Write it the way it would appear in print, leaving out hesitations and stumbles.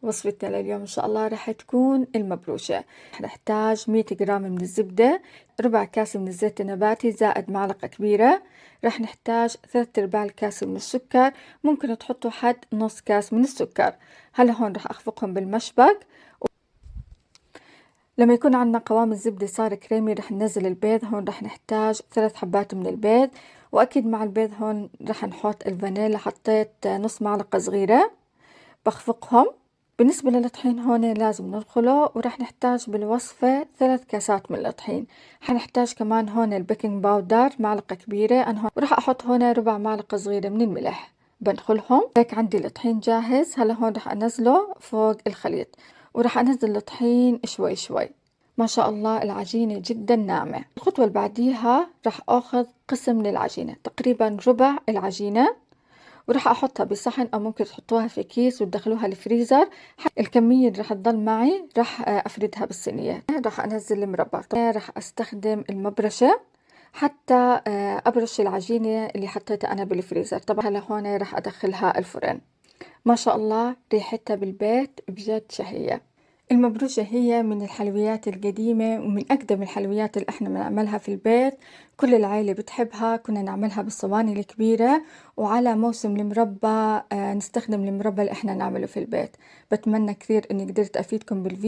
وصفتنا لليوم إن شاء الله رح تكون المبروشة. رح نحتاج 100 جرام من الزبدة، ربع كاسة من الزيت النباتي زائد معلقة كبيرة. رح نحتاج 3/4 الكاسة من السكر، ممكن تحطوا حد نص كاس من السكر. هلا هون رح أخفقهم بالمشبك. لما يكون عندنا قوام الزبدة صار كريمي رح ننزل البيض. هون رح نحتاج 3 حبات من البيض، وأكيد مع البيض هون رح نحط الفانيلا، حطيت نص معلقة صغيرة. بخفقهم. بالنسبة للطحين هون لازم ننخله، ورح نحتاج بالوصفة 3 كاسات من الطحين. حنحتاج كمان هون البيكنج باودر معلقة كبيرة أنا هون، ورح أحط هون ربع معلقة صغيرة من الملح. بنخلهم. هيك عندي الطحين جاهز. هلا هون رح أنزله فوق الخليط، ورح أنزل الطحين شوي شوي. ما شاء الله العجينة جدا ناعمة. الخطوة اللي بعديها رح أخذ قسم من العجينة، تقريبا ربع العجينة، وراح أحطها بصحن أو ممكن تحطوها في كيس وتدخلوها الفريزر. الكمية اللي راح تضل معي راح أفردها بالصينية. راح أنزل المربى. طبعا راح أستخدم المبرشة حتى أبرش العجينة اللي حطيتها أنا بالفريزر. طبعا هلا هون راح أدخلها الفرن. ما شاء الله ريحتها بالبيت بجد شهية. المبروشة هي من الحلويات القديمة ومن أقدم الحلويات اللي احنا بنعملها في البيت. كل العائلة بتحبها. كنا نعملها بالصواني الكبيرة، وعلى موسم المربى نستخدم المربى اللي احنا نعمله في البيت. بتمنى كثير اني قدرت افيدكم بالفيديو.